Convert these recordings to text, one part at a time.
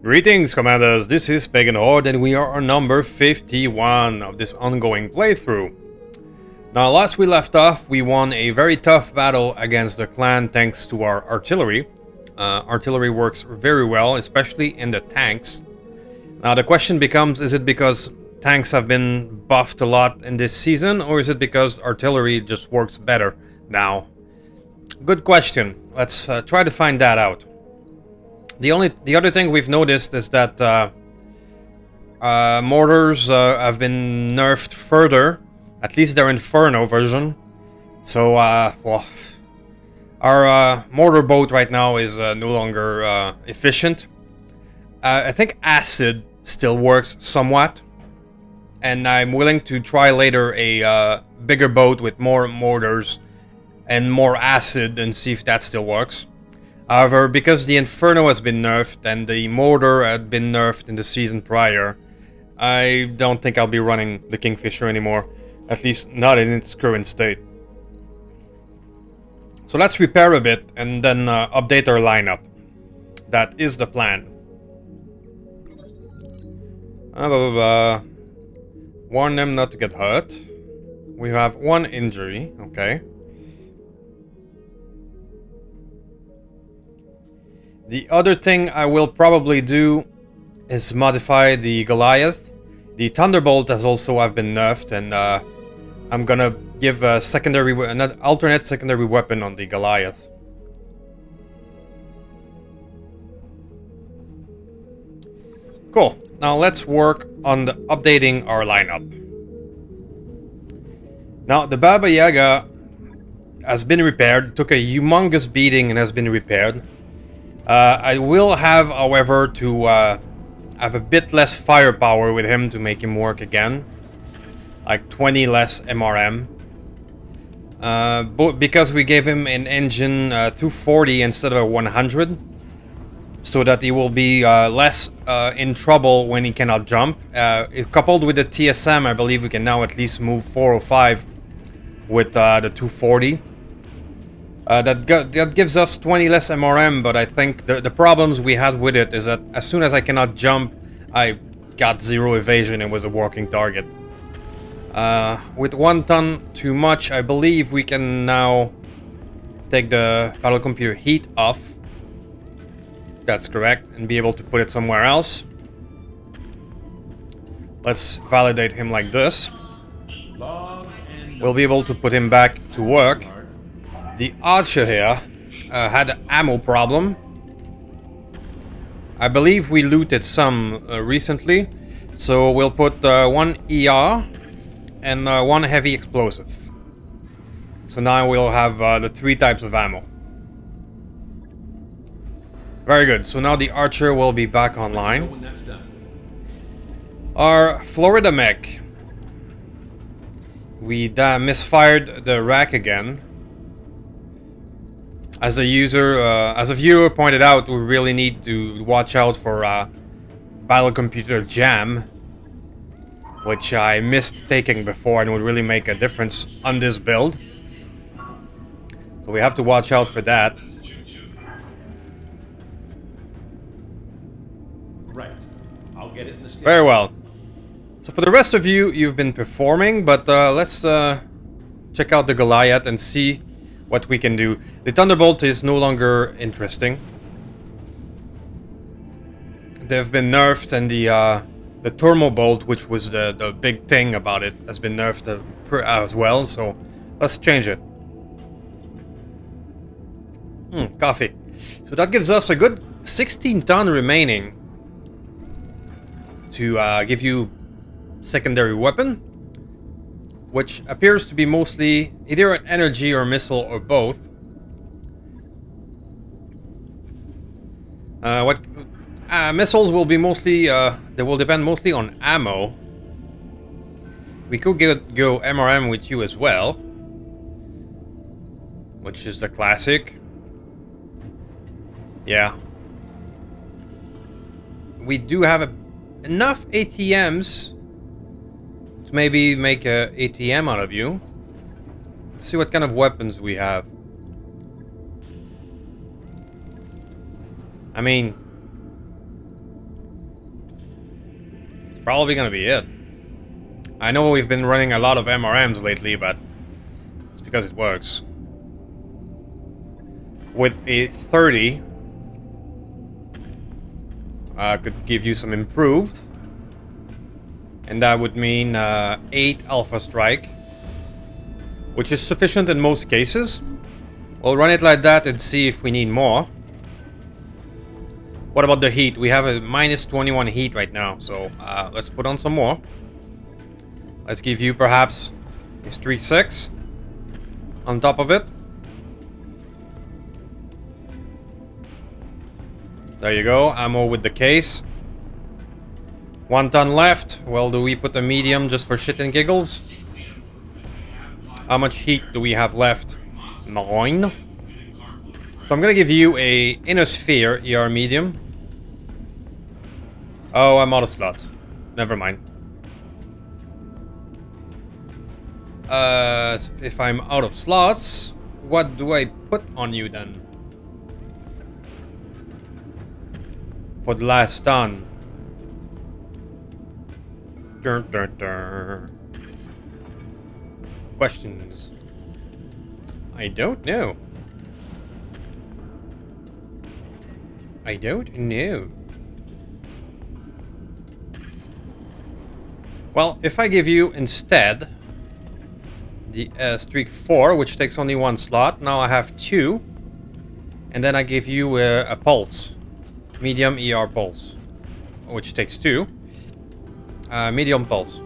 Greetings, Commanders, this is Pagan Horde and we are on number 51 of this ongoing playthrough. Now, last we left off, we won a very tough battle against the clan thanks to our artillery. Artillery works very well, especially in the tanks. Now, the question becomes, is it because tanks have been buffed a lot in this season, or is it because artillery just works better now? Good question. Let's try to find that out. The other thing we've noticed is that mortars have been nerfed further, at least their Inferno version. So, well, our mortar boat right now is no longer efficient. I think acid still works somewhat, and I'm willing to try later a bigger boat with more mortars and more acid and see if that still works. However, because the Inferno has been nerfed and the mortar had been nerfed in the season prior, I don't think I'll be running the Kingfisher anymore, at least not in its current state. So let's repair a bit and then update our lineup. That is the plan. Warn them not to get hurt. We have one injury, okay. The other thing I will probably do is modify the Goliath. The Thunderbolt has also have been nerfed, and I'm gonna give a an alternate secondary weapon on the Goliath. Cool. Now let's work on updating our lineup. Now the Baba Yaga has been repaired, took a humongous beating and has been repaired. I will have, however, to have a bit less firepower with him to make him work again. Like 20 less MRM. Because we gave him an engine 240 instead of a 100. So that he will be less in trouble when he cannot jump. Coupled with the TSM, I believe we can now at least move 405 with the 240. That gives us 20 less MRM, but I think the problems we had with it is that as soon as I cannot jump, I got 0 evasion and was a working target. With 1 ton too much, I believe we can now take the battle computer heat off. That's correct, and be able to put it somewhere else. Let's validate him like this. We'll be able to put him back to work. The archer here had an ammo problem. I believe we looted some recently, so we'll put 1 ER and 1 heavy explosive. So now we'll have the 3 types of ammo. Very good, so now the archer will be back online. Our Florida mech. We misfired the rack again. As a viewer pointed out, we really need to watch out for battle computer jam, which I missed taking before and would really make a difference on this build. So we have to watch out for that. Right. I'll get it in the schedule. Very well. So for the rest of you, you've been performing, but let's check out the Goliath and see what we can do. The Thunderbolt is no longer interesting. They've been nerfed, and the Thermobolt, which was the big thing about it, has been nerfed as well. So let's change it. Coffee. So that gives us a good 16 ton remaining to give you secondary weapon, which appears to be mostly either an energy or missile or both. Missiles will be mostly, they will depend mostly on ammo. We could go MRM with you as well, which is the classic. Yeah. We do have enough ATMs to maybe make a ATM out of you. Let's see what kind of weapons we have. I mean, probably gonna be it. I know we've been running a lot of MRMs lately, but it's because it works. With a 30, could give you some improved. And that would mean 8 Alpha Strike, which is sufficient in most cases. We'll run it like that and see if we need more. What about the heat? We have a minus 21 heat right now, so let's put on some more. Let's give you perhaps a streak 6 on top of it. There you go, ammo with the case. 1 ton left. Well, do we put a medium just for shit and giggles? How much heat do we have left? 9. So I'm gonna give you a Inosphere ER medium. Oh, I'm out of slots. Never mind. If I'm out of slots, what do I put on you then? For the last ton. Dun, dun, dun. Questions? I don't know. I don't know. Well, if I give you instead the streak 4, which takes only 1 slot, now I have 2, and then I give you a pulse, medium ER pulse, which takes 2, medium pulse.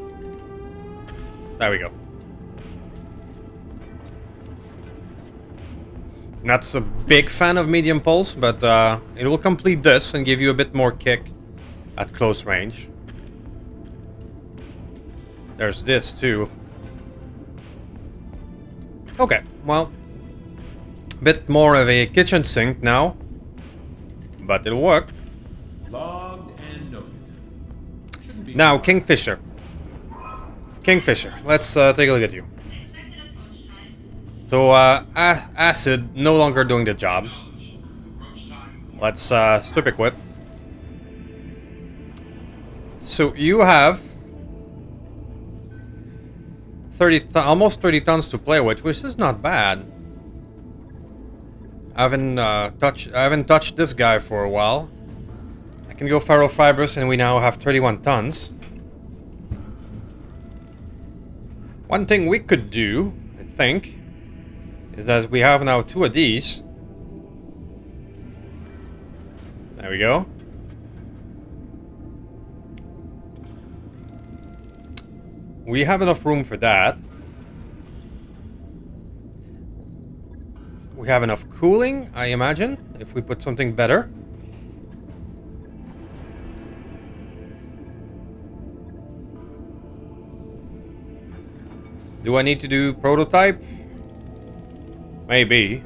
There we go. Not a big fan of medium pulse, but it will complete this and give you a bit more kick at close range. There's this too. Okay, well, a bit more of a kitchen sink now, but it'll work. Logged and noted. Now, Kingfisher. Kingfisher, let's take a look at you. So, acid no longer doing the job. Let's strip equip. So you have almost 30 tons to play with, which is not bad. I haven't touched this guy for a while. I can go ferrofibrous, and we now have 31 tons. One thing we could do, I think, is that we have now 2 of these. There we go. We have enough room for that. We have enough cooling, I imagine, if we put something better. Do I need to do prototype? Maybe.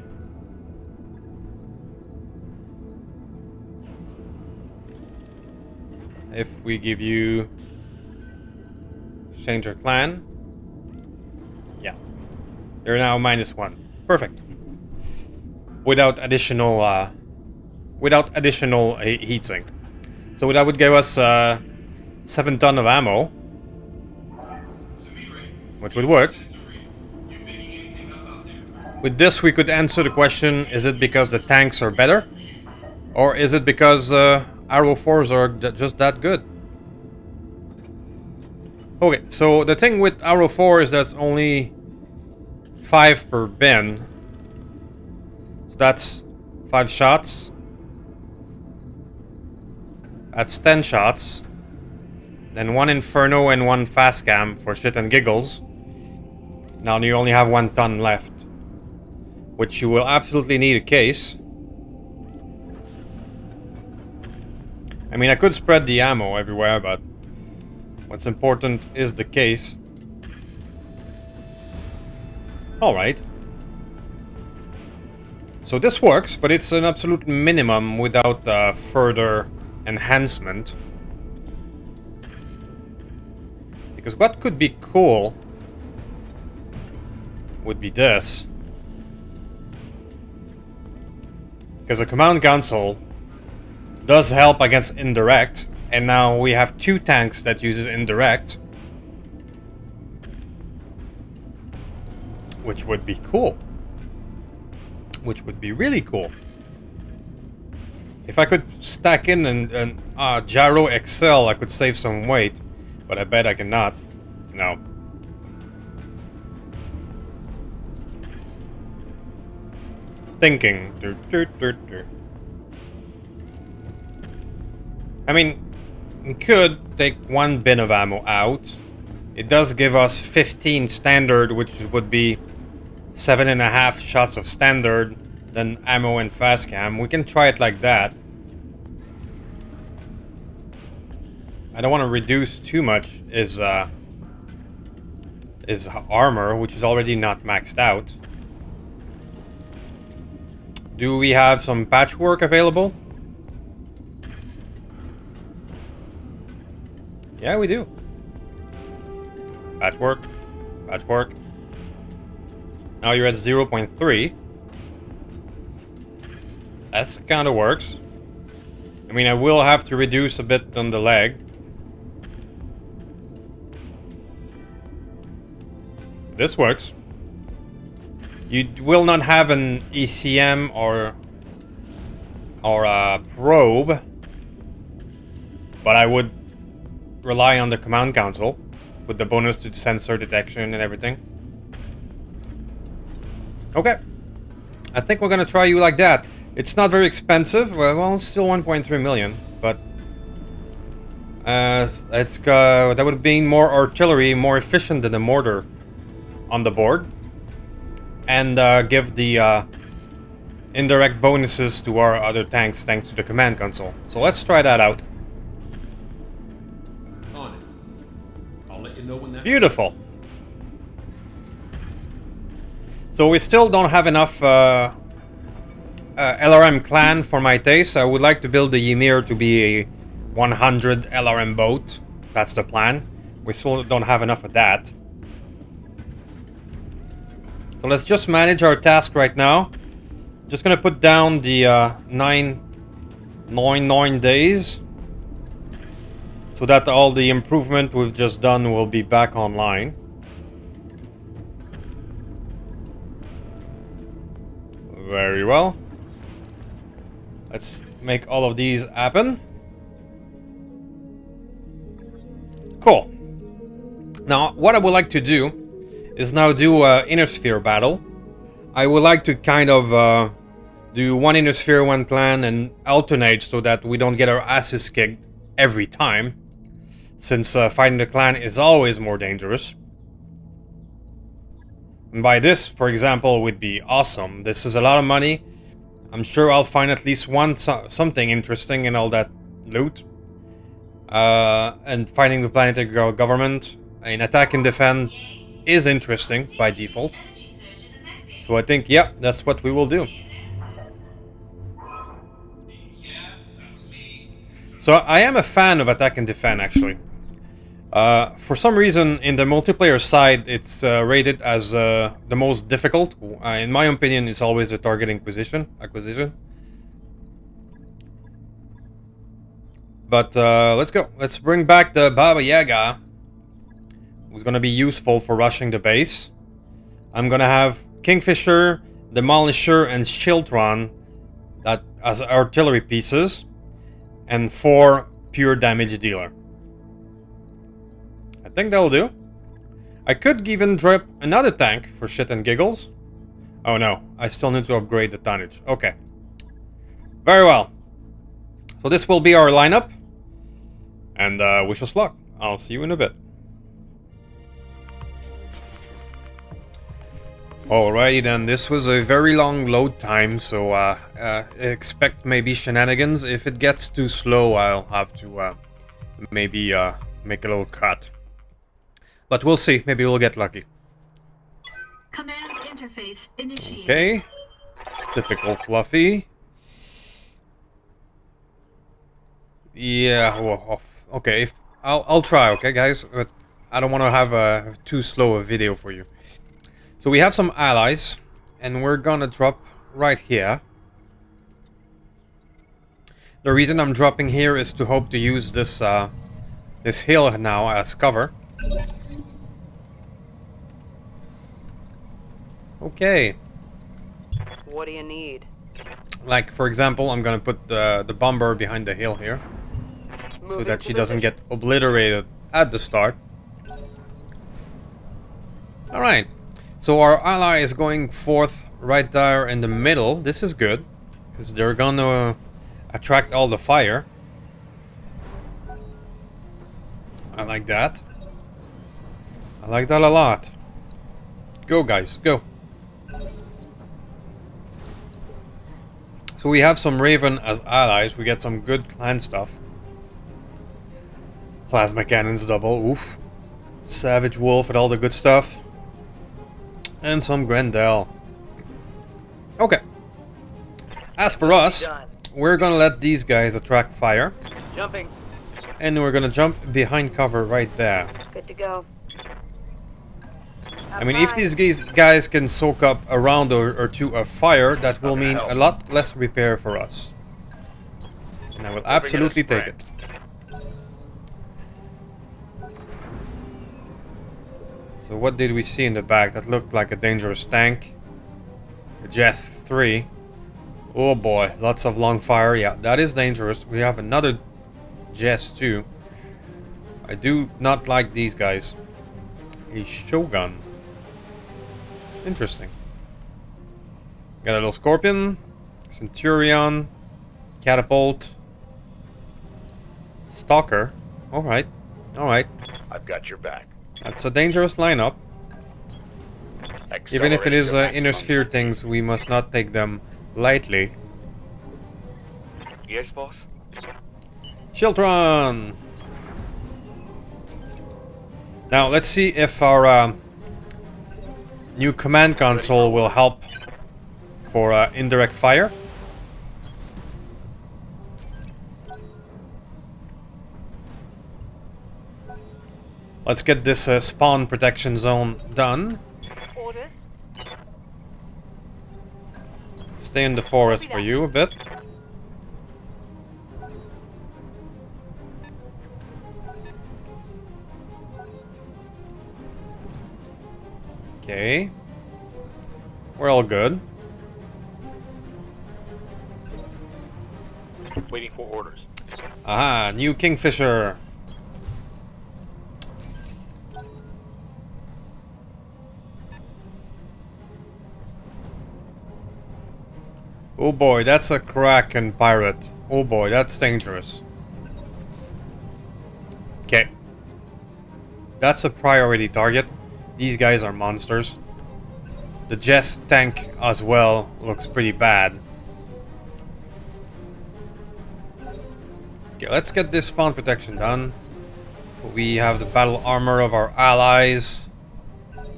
If we give you change our clan. Yeah. You're now -1. Perfect. Without additional heatsink. So that would give us 7 ton of ammo. Which would work. With this, we could answer the question, is it because the tanks are better? Or is it because Arrow 4s are just that good? Okay, so the thing with Arrow 4 is that's only 5 per bin. So that's 5 shots. That's 10 shots. Then 1 Inferno and 1 Fast Cam for shit and giggles. Now you only have 1 ton left. Which you will absolutely need a case. I mean, I could spread the ammo everywhere, but what's important is the case. Alright. So this works, but it's an absolute minimum without further enhancement. Because what could be cool would be this. Because a command console does help against indirect, And now we have 2 tanks that uses indirect. Which would be cool. Which would be really cool. If I could stack in and Gyro XL, I could save some weight. But I bet I cannot. No. Thinking. I mean, we could take 1 bin of ammo out. It does give us 15 standard, which would be 7.5 shots of standard, then ammo and fast cam. We can try it like that. I don't want to reduce too much his armor, which is already not maxed out. Do we have some patchwork available? Yeah, we do. Patchwork. Patchwork. Now you're at 0.3. That kind of works. I mean, I will have to reduce a bit on the leg. This works. You will not have an ECM or a probe, but I would rely on the command console with the bonus to sensor detection and everything. Okay. I think we're gonna try you like that. It's not very expensive. Well, it's still 1.3 million, but that would have been more artillery, more efficient than the mortar on the board, and give the indirect bonuses to our other tanks thanks to the command console. So let's try that out. On it. I'll let you know when that's Beautiful. So we still don't have enough LRM clan for my taste. I would like to build the Ymir to be a 100 LRM boat. That's the plan. We still don't have enough of that. So let's just manage our task right now. Just gonna put down the 9 days, so that all the improvement we've just done will be back online. Very well. Let's make all of these happen. Cool. Now, what I would like to do is now do a inner sphere battle. I would like to kind of do 1 inner sphere, 1 clan, and alternate so that we don't get our asses kicked every time, since fighting the clan is always more dangerous. And by this, for example, would be awesome. This is a lot of money. I'm sure I'll find at least something interesting in all that loot. And fighting the planetary government in attack and defend is interesting by default. So I think, yeah, that's what we will do. So I am a fan of attack and defend, actually. For some reason, in the multiplayer side, it's rated as the most difficult. In my opinion, it's always the target acquisition. But let's go. Let's bring back the Baba Yaga, who's gonna be useful for rushing the base. I'm gonna have Kingfisher, Demolisher, and Shieldron that as artillery pieces, and 4 pure damage dealer. I think that'll do. I could even drop another tank for shit and giggles. Oh no, I still need to upgrade the tonnage. Okay. Very well. So this will be our lineup. And wish us luck. I'll see you in a bit. Alrighty then, this was a very long load time, so expect maybe shenanigans. If it gets too slow, I'll have to maybe make a little cut. But we'll see, maybe we'll get lucky. Command interface initiated. Okay. Typical Fluffy. Yeah, well, okay, I'll try, okay guys? But I don't want to have too slow a video for you. So we have some allies, and we're gonna drop right here. The reason I'm dropping here is to hope to use this this hill now as cover. Okay. What do you need? Like, for example, I'm gonna put the bomber behind the hill here, so that she doesn't get obliterated at the start. Alright, so our ally is going forth right there in the middle. This is good, because they're gonna attract all the fire. I like that. I like that a lot. Go, guys, go. So we have some Raven as allies. We get some good clan stuff. Plasma cannons double. Oof. Savage Wolf and all the good stuff. And some Grendel. Okay. As for us, we're gonna let these guys attract fire. Jumping. And we're gonna jump behind cover right there. Good to go. I mean, if these guys can soak up a round or two of fire, that will mean a lot less repair for us. And I will absolutely take it. So what did we see in the back? That looked like a dangerous tank. A Jess 3. Oh boy, lots of long fire. Yeah, that is dangerous. We have another Jess 2. I do not like these guys. A Shogun. Interesting. Got a little Scorpion, Centurion, Catapult, Stalker. Alright, alright. I've got your back. That's a dangerous lineup. Even if it is inner sphere things, we must not take them lightly. Yes, boss? Shiltron! Now, let's see if our new command console will help for indirect fire. Let's get this spawn protection zone done. Order. Stay in the forest for you a bit. Okay. We're all good. Waiting for orders. Aha, new Kingfisher. Oh boy, that's a Kraken pirate. Oh boy, that's dangerous. Okay. That's a priority target. These guys are monsters. The Jess tank as well looks pretty bad. Okay, let's get this spawn protection done. We have the battle armor of our allies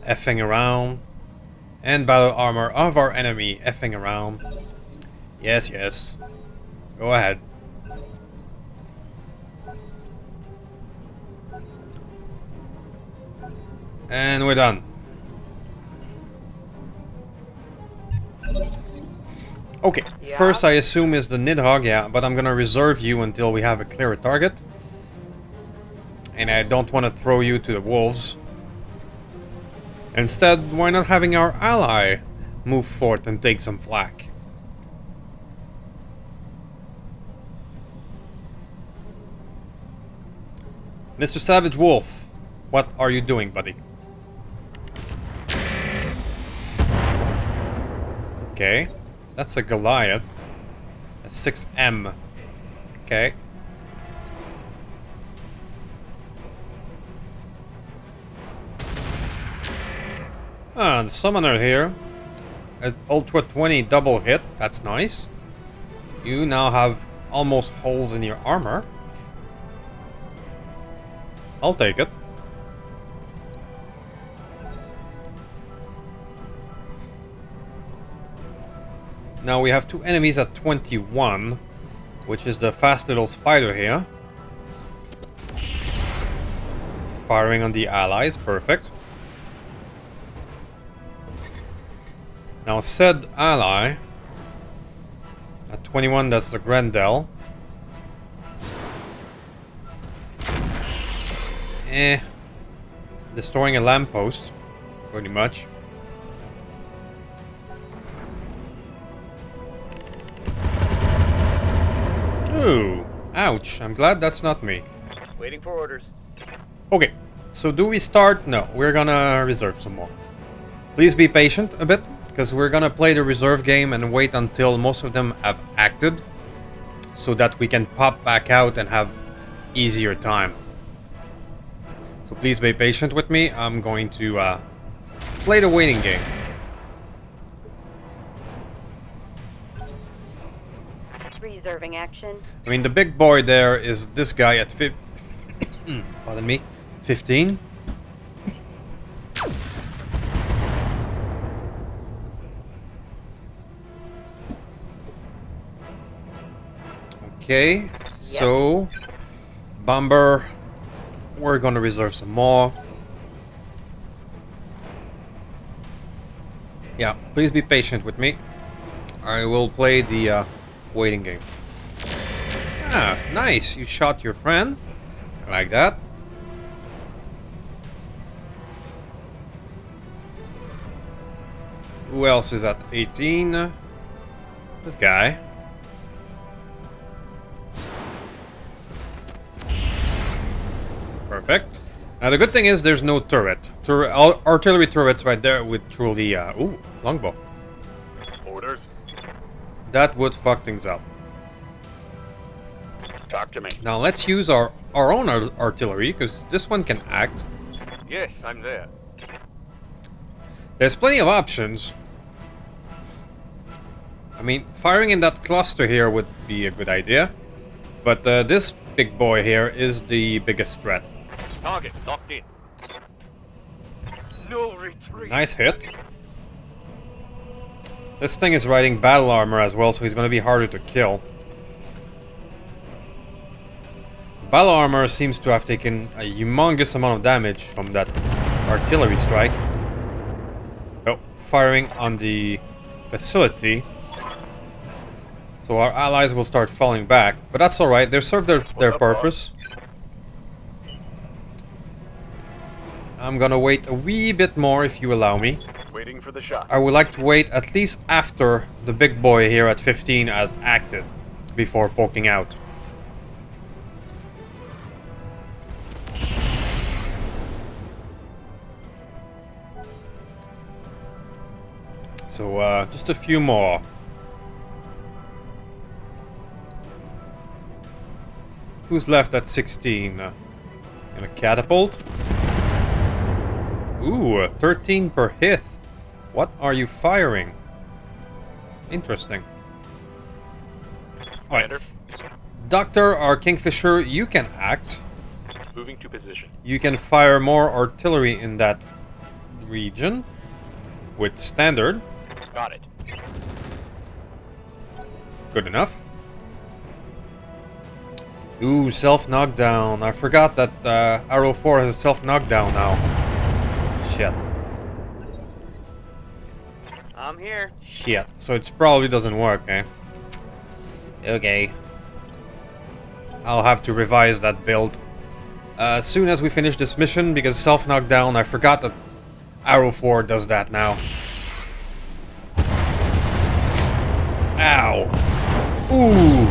effing around. And battle armor of our enemy effing around. Yes, yes. Go ahead. And we're done. Okay, Yeah. first I assume is the Nidhogg, yeah, but I'm gonna reserve you until we have a clearer target. And I don't want to throw you to the wolves. Instead, why not having our ally move forth and take some flak? Mr. Savage Wolf, what are you doing, buddy? Okay, that's a Goliath. A 6M. Okay. Ah, the summoner here. An Ultra 20 double hit. That's nice. You now have almost holes in your armor. I'll take it. Now we have two enemies at 21, which is the fast little spider here. Firing on the allies, perfect. Now said ally at 21, that's the Grendel. destroying a lamppost, pretty much. Ooh, ouch. I'm glad that's not me. Waiting for orders. Okay, so do we start? No, we're gonna reserve some more. Please be patient a bit, because we're gonna play the reserve game and wait until most of them have acted, so that we can pop back out and have easier time. So please be patient with me. I'm going to play the waiting game. Reserving action. I mean, the big boy there is this guy at pardon me, 15. Okay, so Bomber, we're gonna reserve some more. Yeah, please be patient with me. I will play the waiting game. Ah, nice, you shot your friend. I like that. Who else is at 18? This guy. Perfect. Now the good thing is there's no turret. Artillery turrets right there would truly... ooh, longbow. Orders. That would fuck things up. Talk to me. Now let's use our own artillery, because this one can act. Yes, I'm there. There's plenty of options. I mean, firing in that cluster here would be a good idea. But this big boy here is the biggest threat. Target locked in. No retreat. Nice hit. This thing is riding battle armor as well, so he's going to be harder to kill. Battle armor seems to have taken a humongous amount of damage from that artillery strike. Oh, firing on the facility. So our allies will start falling back, but that's alright, they served their purpose. I'm gonna wait a wee bit more if you allow me. Waiting for the shot. I would like to wait at least after the big boy here at 15 has acted before poking out. So just a few more. Who's left at 16? And a catapult? Ooh, 13 per hit. What are you firing? Interesting. Alright. Doctor or Kingfisher, you can act. Moving to position. You can fire more artillery in that region with standard. Got it. Good enough. Ooh, self-knockdown. I forgot that Arrow 4 has a self-knockdown now. Shit. I'm here. Shit. So it probably doesn't work, eh? Okay. I'll have to revise that build as soon as we finish this mission, because self-knockdown, I forgot that Arrow 4 does that now. Ow. Ooh.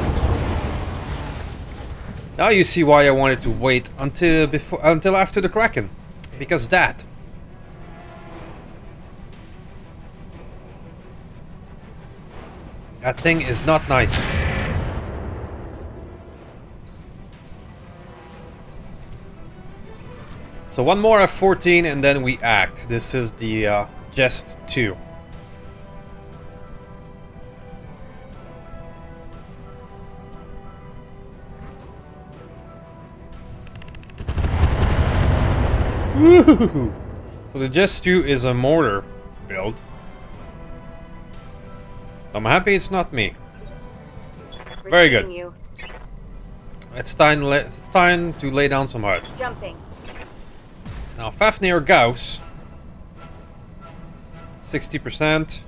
Now you see why I wanted to wait until after the Kraken. Because that thing is not nice. So one more F-14 and then we act. This is the Jest 2. Woohoo! So the Jest 2 is a mortar build. I'm happy it's not me. Very good. You. It's time to lay down some hard. Jumping. Now Fafnir Gauss. 60%.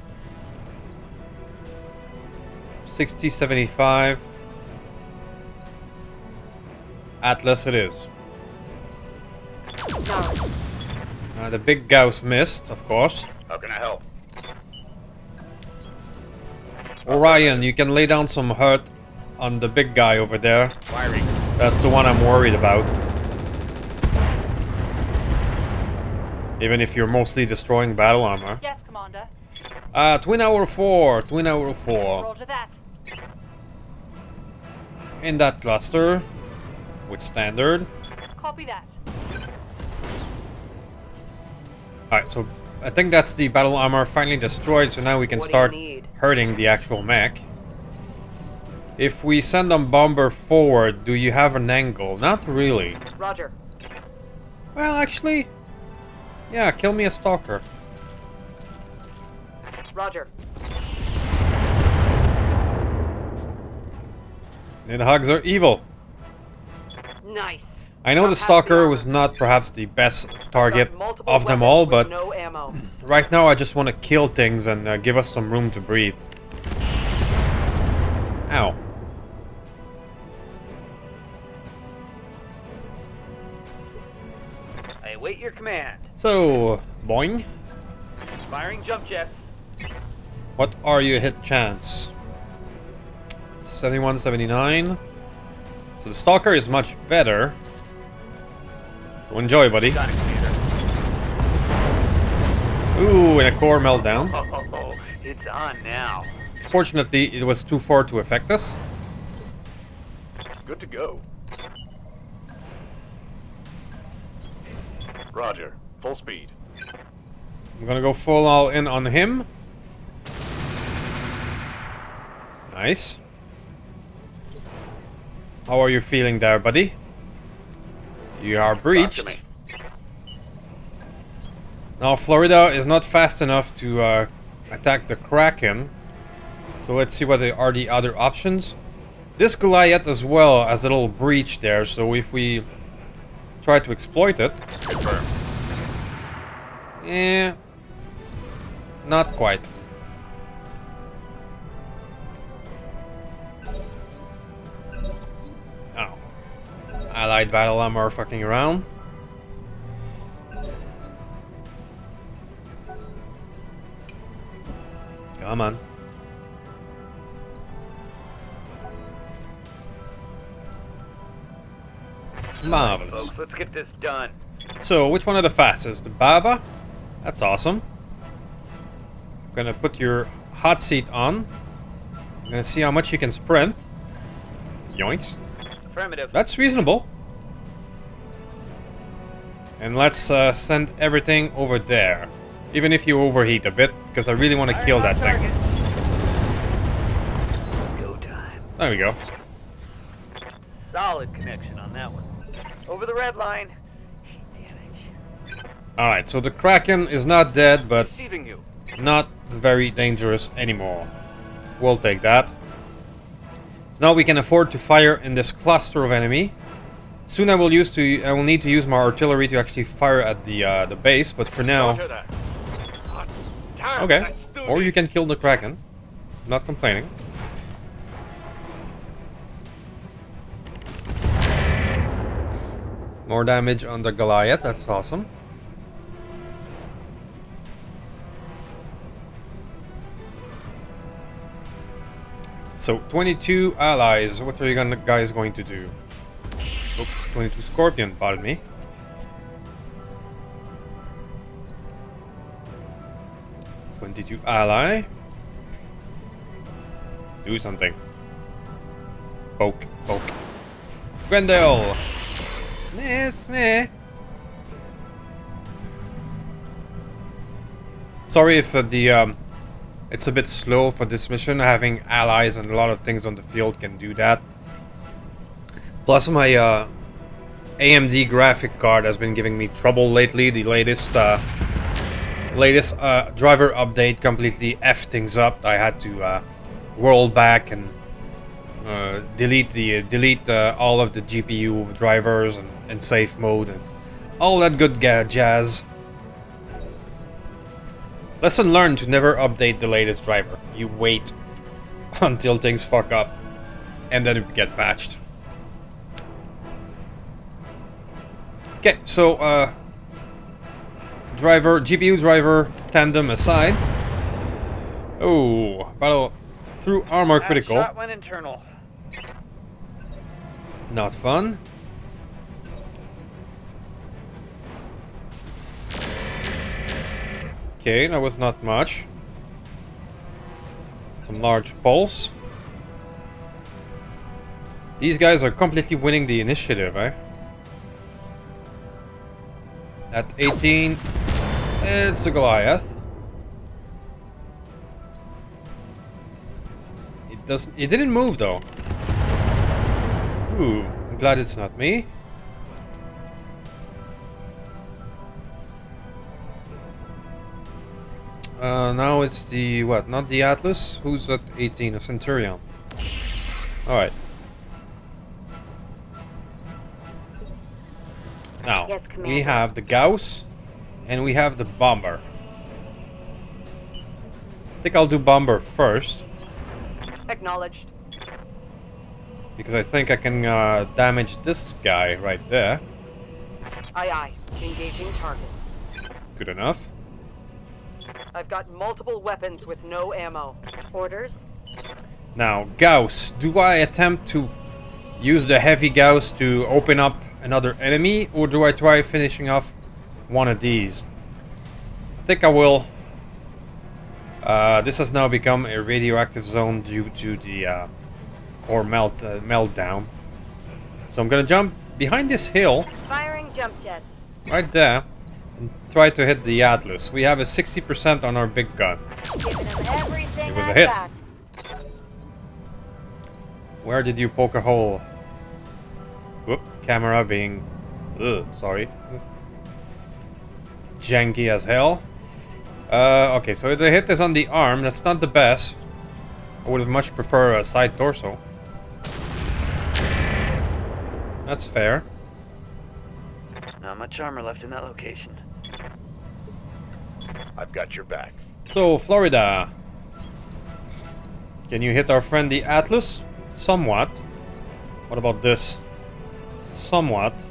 60-75. Atlas it is. The big gauss missed, of course. How can I help? Orion, you can lay down some hurt on the big guy over there. Firing. That's the one I'm worried about. Even if you're mostly destroying battle armor. Yes, Commander. Twin Hour 4. Twin Hour 4. Roger that. In that cluster. With standard. Copy that. Alright, so I think that's the battle armor finally destroyed, so now we can What do you start need? hurting the actual mech. If we send a bomber forward, do you have an angle? Not really. Roger. Well, actually, yeah, kill me a stalker. Roger. Nidhogs are evil. Nice. I know the stalker was not perhaps the best target of them all, but no ammo. right now I just want to kill things and give us some room to breathe. Ow. I await your command. So, boing. Firing jump jets. What are your hit chance? 71, 79. So the stalker is much better. So enjoy, buddy. Got it, Commander. Ooh, and a core meltdown. Oh, it's on now. Fortunately, it was too far to affect us. Good to go. Roger. Full speed. I'm gonna go full all in on him. Nice. How are you feeling there, buddy? You are breached. Talk to me. Now, Florida is not fast enough to attack the Kraken. So let's see what are the other options. This Goliath as well has a little breach there, so if we try to exploit it... Confirm. Eh... Not quite. Oh. Allied battle armor fucking around. Come on. Marvelous. Folks, let's get this done. So, which one are the fastest? The Baba? That's awesome. I'm gonna put your hot seat on. I'm gonna see how much you can sprint. Yoinks. Affirmative. That's reasonable. And let's send everything over there. Even if you overheat a bit, because I really want to kill that thing. Go time. There we go. Solid connection on that one. Over the red line. Damage. Alright, so the Kraken is not dead, but Receiving you. not very dangerous anymore. We'll take that. So now we can afford to fire in this cluster of enemy. Soon I will need to use my artillery to actually fire at the base, but for now, Roger that. Damn, okay. that's still Or me. you can kill the Kraken. Not complaining. More damage on the Goliath. That's awesome. So 22 allies. What are you guys going to do? Oh, 22 Scorpion. Pardon me. .22 ally. Do something. Poke, poke. Grendel. Nah. Sorry if it's a bit slow for this mission. Having allies and a lot of things on the field can do that. Plus my AMD graphic card has been giving me trouble lately. The latest driver update completely effed things up. I had to roll back and delete all of the GPU drivers and safe mode and all that good jazz. Lesson learned: to never update the latest driver. You wait until things fuck up and then it get patched. Okay, so driver, GPU driver tandem aside. Oh, battle through armor That critical. shot went internal. Not fun. Okay, that was not much. Some large pulse. These guys are completely winning the initiative, eh? At 18, it's a Goliath. It didn't move though. Ooh, I'm glad it's not me. Now it's the what? Not the Atlas. Who's at 18? A Centurion. All right. Now Yes, we Commander. have the Gauss, and we have the Bomber. I think I'll do Bomber first Acknowledged. because I think I can damage this guy right there. Aye aye. Engaging target. Good enough. I've got multiple weapons with no ammo. Orders? Now, Gauss. Do I attempt to use the heavy Gauss to open up another enemy, or do I try finishing off one of these? I think I will. This has now become a radioactive zone due to the core meltdown. So I'm gonna jump behind this hill, Firing jump jets. right there, and try to hit the Atlas. We have a 60% on our big gun. Giving them everything It was a I've hit. got. Where did you poke a hole? Whoop, camera being... sorry. Janky as hell. Okay, so the hit is on the arm. That's not the best. I would have much preferred a side torso. That's fair. Not much armor left in that location. I've got your back. So, Florida. Can you hit our friend the Atlas? Somewhat. What about this? Somewhat.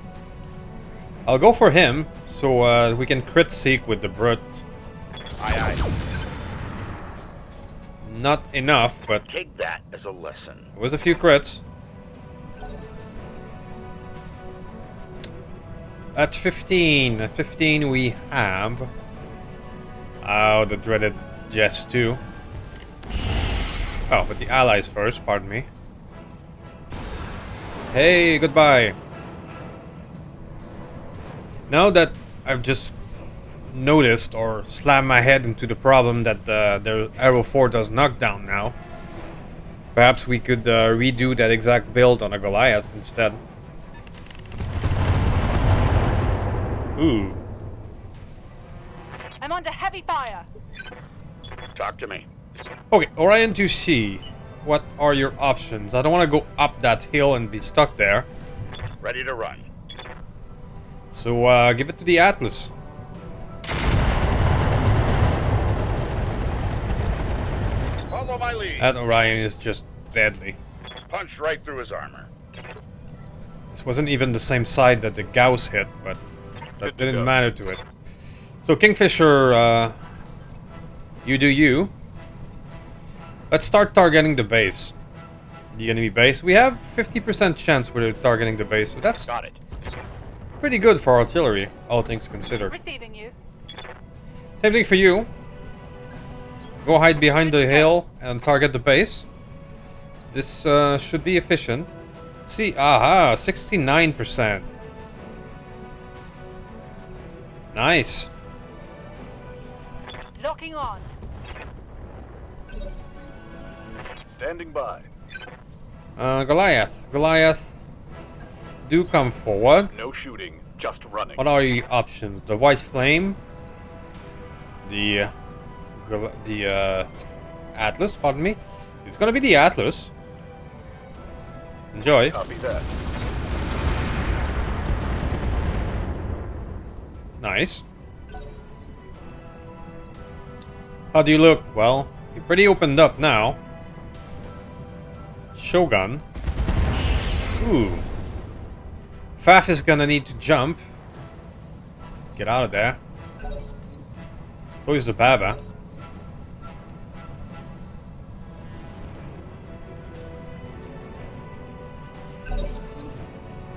I'll go for him, so we can crit seek with the Brute. Aye, aye. Not enough, but Take that as a lesson. there was a few crits. At 15. At 15 we have... Oh, the dreaded Jess 2. Oh, but the allies first, pardon me. Hey, goodbye. Now that I've just noticed or slammed my head into the problem that the Arrow 4 does knockdown now, perhaps we could redo that exact build on a Goliath instead. Ooh. I'm under heavy fire. Talk to me. Okay, Orion 2C. What are your options? I don't want to go up that hill and be stuck there. Ready to run. So give it to the Atlas. Follow my lead. That Orion is just deadly. Punch right through his armor. This wasn't even the same side that the Gauss hit, but that Good to didn't go. matter to it. So Kingfisher, you do you. Let's start targeting the base. The enemy base. We have 50% chance we're targeting the base, so that's Got it. pretty good for artillery, all things considered. Receiving you. Same thing for you. Go hide behind the hill and target the base. This should be efficient. See, aha, 69%. Nice. Locking on. Standing by. Goliath, do come forward. No shooting, just running. What are your options? The White Flame, the Atlas. Pardon me. It's gonna be the Atlas. Enjoy. Copy that. Nice. How do you look? Well, you're pretty opened up now. Shogun. Ooh. Faf is gonna need to jump. Get out of there. So is the Baba.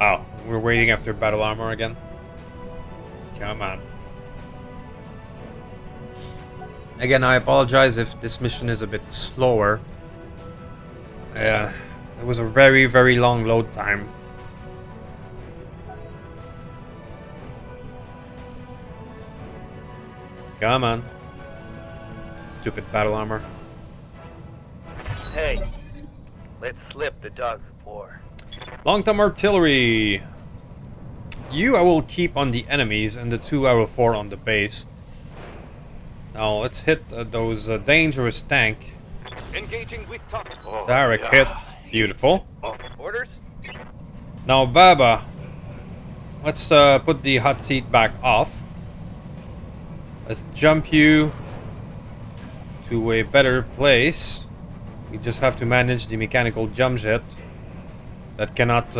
Oh, we're waiting after battle armor again. Come on. Again, I apologize if this mission is a bit slower. It was a very, very long load time. Come on. Stupid battle armor. Hey, let's slip the dogs of war. Long-term artillery. You I will keep on the enemies and the 2 I will forward on the base. Now let's hit those dangerous tank. Engaging with top. Direct hit. Beautiful. Orders? Now Baba. Let's put the hot seat back off. Let's jump you to a better place. We just have to manage the mechanical jump jet that cannot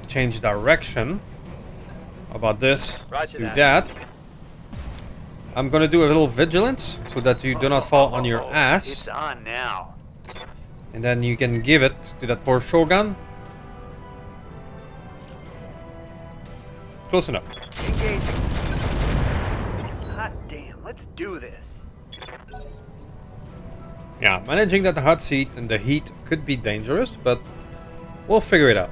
change direction. How about this? Roger Do that. that. I'm gonna do a little vigilance so that you do not fall on your It's ass. on now. And then you can give it to that poor Shogun. Close enough. Engaging. Hot damn, let's do this. Yeah, managing that hot seat and the heat could be dangerous, but we'll figure it out.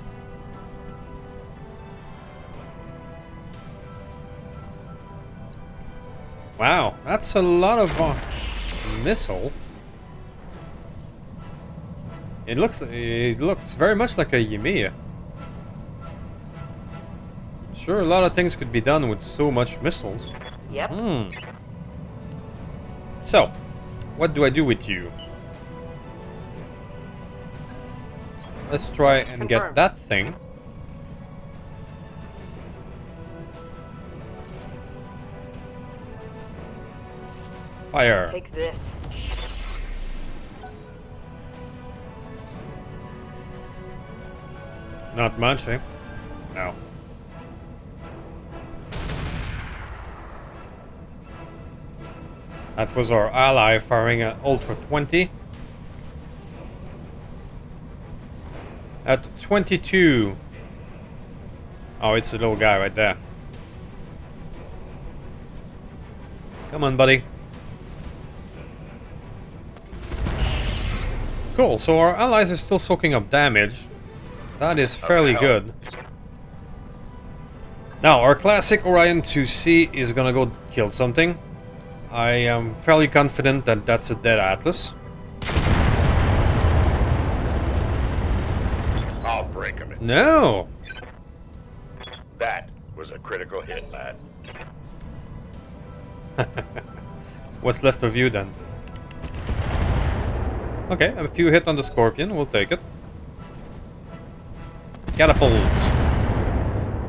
Wow, that's a lot of missile. It looks very much like a Yamiya. Sure, a lot of things could be done with so much missiles. Yep. So, what do I do with you? Let's try and get Confirm. that thing. Fire. Take this. Not much, eh? No. That was our ally firing at Ultra 20. At 22. Oh, it's the little guy right there. Come on, buddy. Cool, so our allies are still soaking up damage. That is fairly good. Now, our classic Orion 2C is gonna go kill something. I am fairly confident that that's a dead Atlas. I'll break him. No! That was a critical hit, lad. What's left of you then? Okay, a few hit on the Scorpion, we'll take it. Catapult!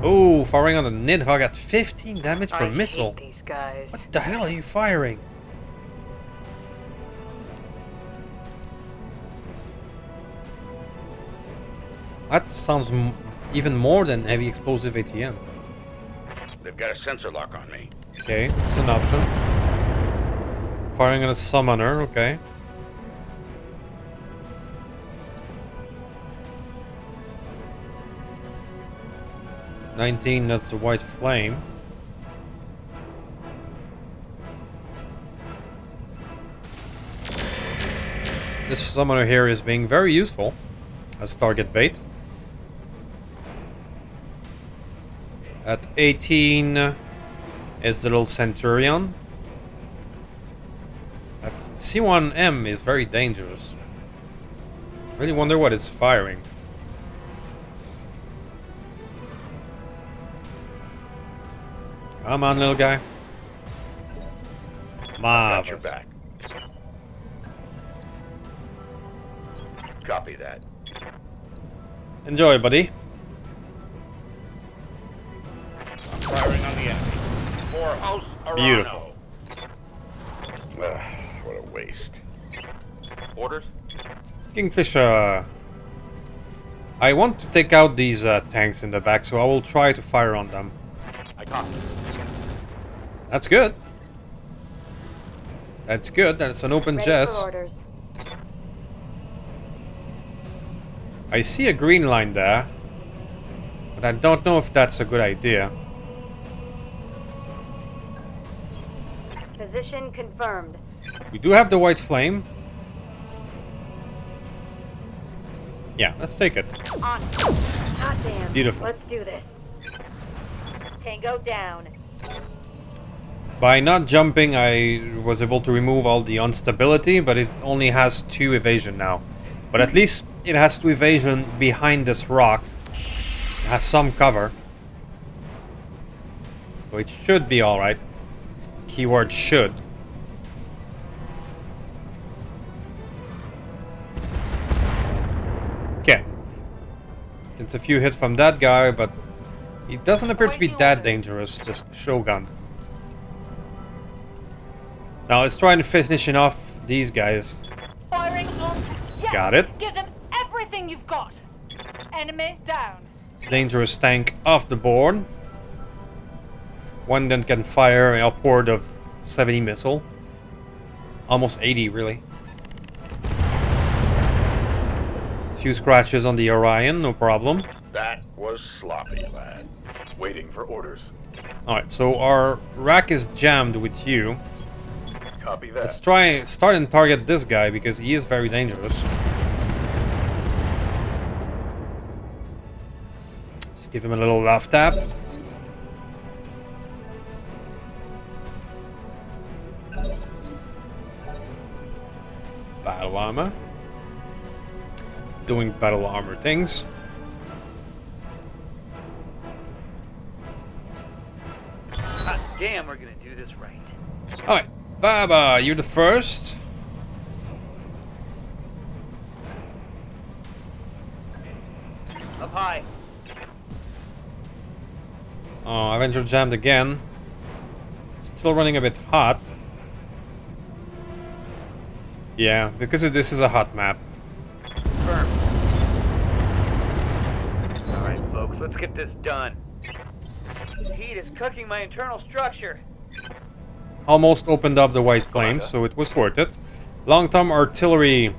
Oh, firing on the Nidhogg at 15 damage per I missile. hate these guys. What the hell are you firing? That sounds even more than heavy explosive ATM. They've got a sensor lock on me. Okay, it's an option. Firing on a summoner, okay. $19, that's the white flame. This summoner here is being very useful as target bait. At 18 is the little Centurion. That C1M is very dangerous. Really wonder what it's firing. Come on, little guy. Got your Marvelous. back. Copy that. Enjoy, buddy. I'm firing on the enemy. For House Arano. Beautiful. What a waste. Orders? Kingfisher. I want to take out these tanks in the back, so I will try to fire on them. I copy. That's good. That's good. That's an open Ready chest. for orders. I see a green line there, but I don't know if that's a good idea. Position confirmed. We do have the white flame. Yeah, let's take it. On. Hot damn. Beautiful. Let's do this. Tango down. By not jumping, I was able to remove all the instability, but it only has 2 evasion now. But at least it has 2 evasion behind this rock. It has some cover. So it should be alright. Keyword should. Okay. It's a few hits from that guy, but he doesn't appear to be that dangerous, this Shogun. Now let's try and finishing off these guys. Firing on. Yes. Got it. Give them everything you've got. Enemy down. Dangerous tank off the board. One that can fire an upward of 70 missile. Almost 80, really. Few scratches on the Orion, no problem. That was sloppy, lad. Waiting for orders. Alright, so our rack is jammed with you. Copy that. Let's try start and target this guy because he is very dangerous. Let's give him a little left tap. Battle armor. Doing battle armor things. Hot damn, we're gonna do this right. Alright, Baba, you're the first. Up high. Oh, Avenger jammed again. Still running a bit hot. Yeah, because this is a hot map. Confirmed. Alright, folks, let's get this done. Heat is cooking my internal structure. Almost opened up the white flame, so it was worth it. Long-term artillery.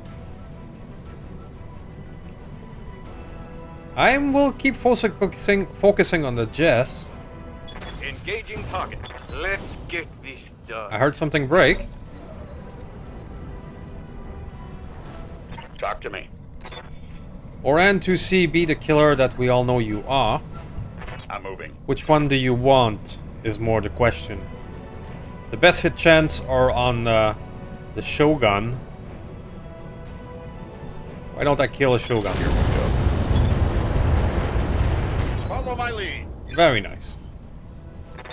I will keep focusing on the Jess. Engaging target. Let's get this done. I heard something break. Talk to me. Or N2C be the killer that we all know you are. I'm moving. Which one do you want is more the question. The best hit chance are on the Shogun. Why don't I kill a Shogun? Here we go. Follow my lead. Very nice.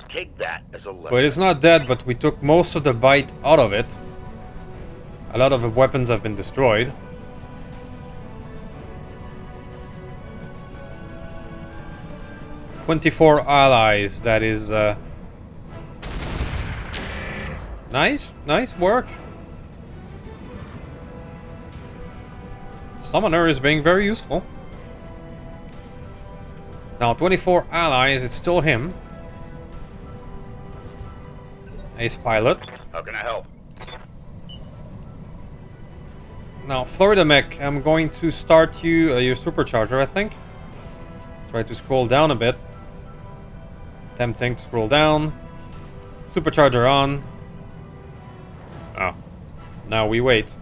Take that as a lesson. Well, it's not dead, but we took most of the bite out of it. A lot of the weapons have been destroyed. "24 allies, that is nice work. Summoner is being very useful. Now 24 allies, it's still him. Ace pilot. How can I help? Now Florida mech, I'm going to start you your supercharger, I think. Try to scroll down a bit. Tempting to scroll down. Supercharger on. Oh. Now we wait.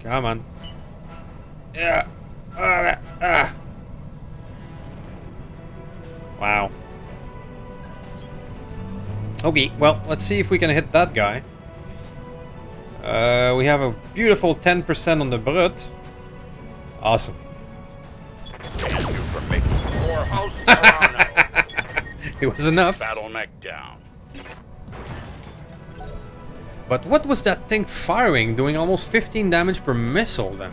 Come on. Yeah. Wow. Okay, well, let's see if we can hit that guy. We have a beautiful 10% on the Brut. Awesome. Thank you for making your house Toronto. It was enough. Battletech down. But what was that thing firing? Doing almost 15 damage per missile then.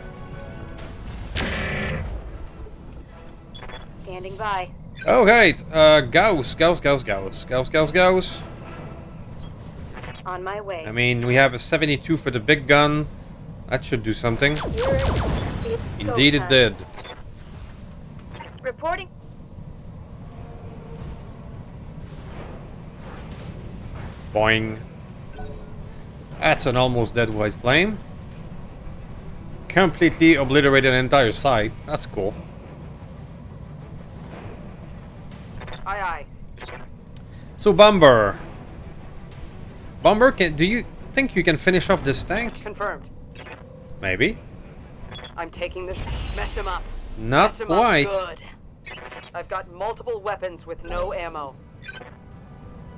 Standing by. Okay, Gauss. On my way. I mean, we have a 72 for the big gun. That should do something. It's Indeed go it time. did. Reporting. Boing. That's an almost dead white flame. Completely obliterated an entire site. That's cool. Aye, aye. So Bomber. Bomber, do you think you can finish off this tank? Confirmed. Maybe. I'm taking this. Mess him up. Not Mess him quite. Up good. I've got multiple weapons with no ammo.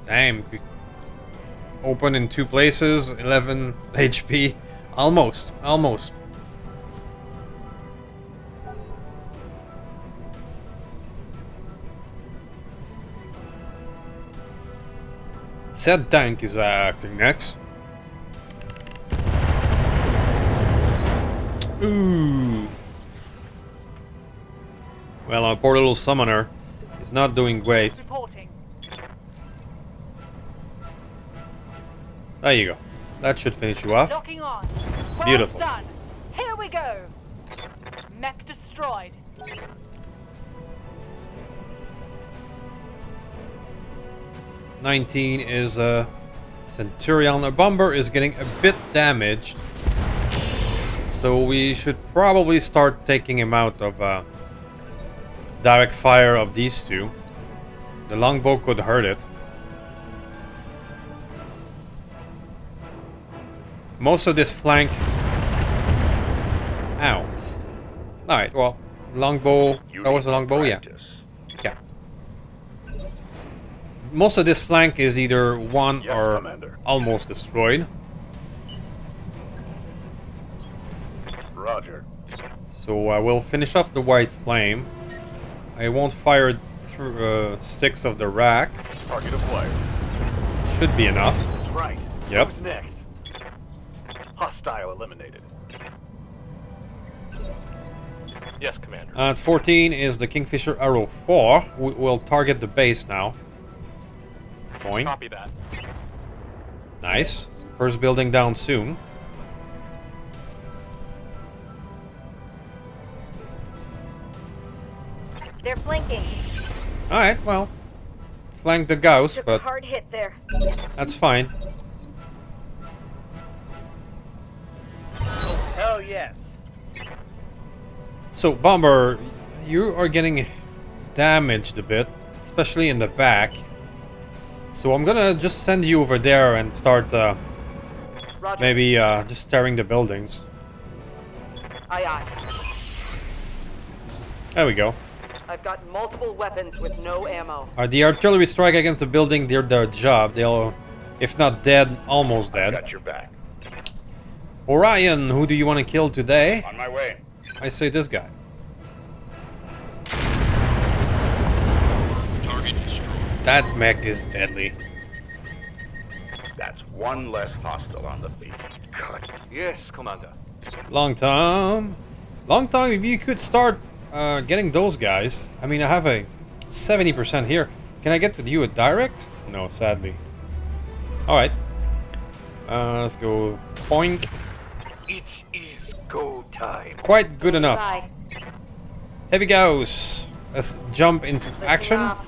Damn. Open in 2 places, 11 HP. Almost. Almost. Said tank is acting next. Ooh. Well, our poor little summoner is not doing great. Reporting. There you go. That should finish you off. Locking on. Well Beautiful. done. Here we go. Mech destroyed. "19 is a Centurion. A Bomber is getting a bit damaged. So we should probably start taking him out of direct fire of these two. The longbow could hurt it. Most of this flank... Ow. Alright, well, longbow... That was a longbow, yeah. Yeah. Most of this flank is either won or Commander. almost destroyed. Roger. So I will finish off the white flame. I won't fire through 6 of the rack. Target acquired. Should be enough. That's right. Yep. Who's next? Hostile eliminated. Yes, Commander. At 14 is the Kingfisher Arrow 4. We'll target the base now. Boing. Copy that. Nice. First building down soon. They're flanking. Alright, well. Flank the Gauss, Took a but hard hit there. that's fine. Hell yes. So, Bomber, you are getting damaged a bit, especially in the back. So I'm gonna just send you over there and start Roger. maybe just tearing the buildings. Aye, aye. There we go. I've got multiple weapons with no ammo. The artillery strike against the building did their job. They'll, if not dead, almost dead. Got your back. Orion, who do you want to kill today? On my way. I say this guy. That mech is deadly. That's one less hostile on the field. God. Yes, Commander. Long time. Long time if you could start getting those guys. I mean, I have a 70% here. Can I get to you a direct? No, sadly. Alright. Let's go. Boink. It is go time. Quite good enough. Bye. Heavy Gauss. Let's jump into action. Off.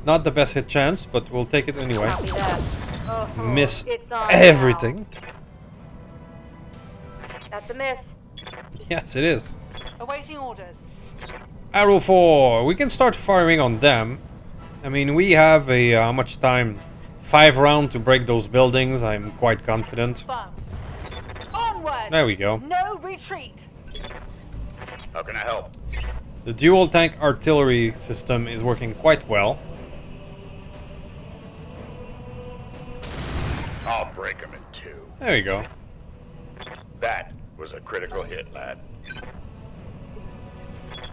Not the best hit chance, but we'll take it anyway. Copy that. Oh, Miss it's on everything. now. That's a miss. Yes, it is. Awaiting orders. Arrow 4. We can start firing on them. I mean, we have a how much time? 5 rounds to break those buildings. I'm quite confident. Firm. Onward. There we go. No retreat. How can I help? The dual tank artillery system is working quite well. I'll break him in 2. There we go. That was a critical hit, lad.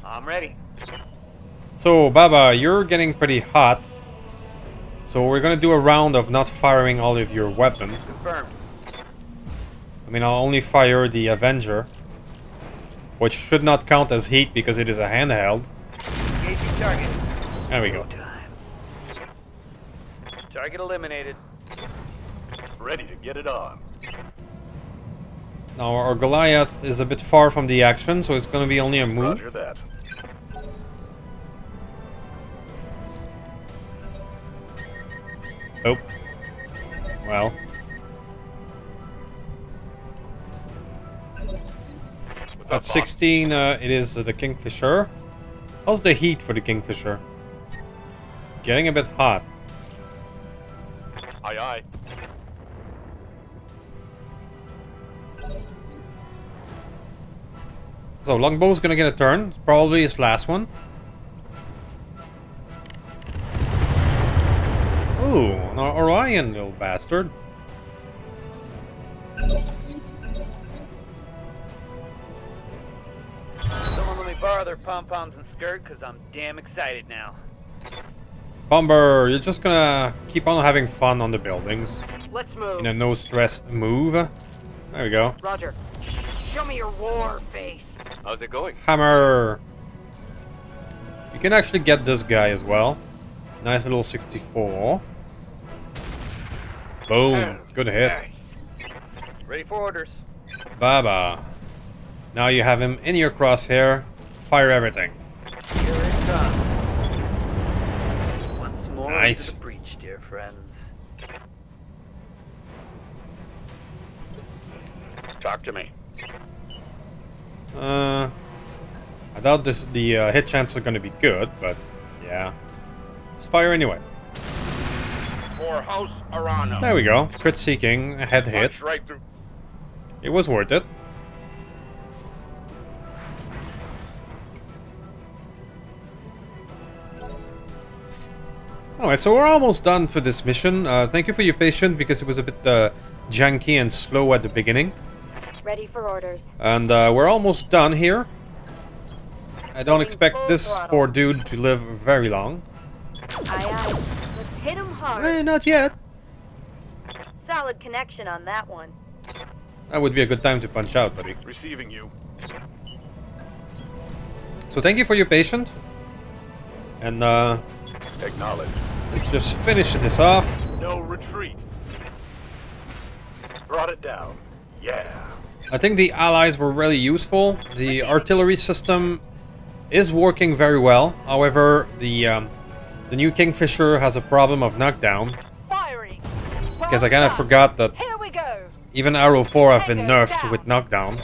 I'm ready. So, Baba, you're getting pretty hot. So we're gonna do a round of not firing all of your weapons. Confirmed. I mean, I'll only fire the Avenger, which should not count as heat because it is a handheld. Engaging target. There we go. Target eliminated. Ready to get it on. Now our Goliath is a bit far from the action, so it's gonna be only a move. Roger that. Oh. Well. At 16, it is the Kingfisher. How's the heat for the Kingfisher? Getting a bit hot. Aye, aye. So Longbow's gonna get a turn. It's probably his last one. Ooh, an Orion, little bastard. Someone let me borrow their pom-poms and skirt, because I'm damn excited now. Bomber, you're just gonna keep on having fun on the buildings. Let's move. In a no-stress move. There we go. Roger. Show me your war face. How's it going? Hammer! You can actually get this guy as well. Nice little 64. Boom. Good hit. Ready for orders. Baba. Now you have him in your crosshair. Fire everything. Here it comes. Once more Nice. into the breach, dear friends. Talk to me. I doubt the hit chance are gonna be good, but yeah. Let's fire anyway. For House Arano. There we go. Crit seeking, a head hit. Punch right through. It was worth it. Alright, so we're almost done for this mission. Thank you for your patience because it was a bit janky and slow at the beginning. Ready for orders. And we're almost done here. I don't expect this poor dude to live very long. Aye, aye. Let's hit him hard. Not yet. Solid connection on that one. That would be a good time to punch out, buddy. Receiving you. So thank you for your patience. And Acknowledge. let's just finish this off. No retreat. Brought it down. Yeah. I think the allies were really useful. The artillery system is working very well. However, the new Kingfisher has a problem of knockdown. Firing. Because I kind of forgot that Here we go. even Arrow 4 have been nerfed with knockdown.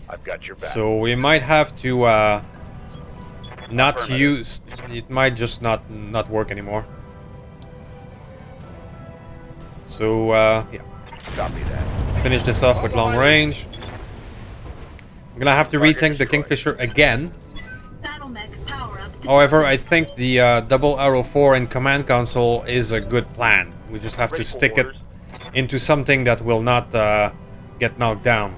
I've got your back. So we might have to not use. It might just not work anymore. So yeah, Copy that. finish this off with long range. I'm gonna have to rethink the Kingfisher again. Battlemech power up. However, I think the double Arrow 4 in command console is a good plan. We just have to Ready for stick it orders. into something that will not get knocked down.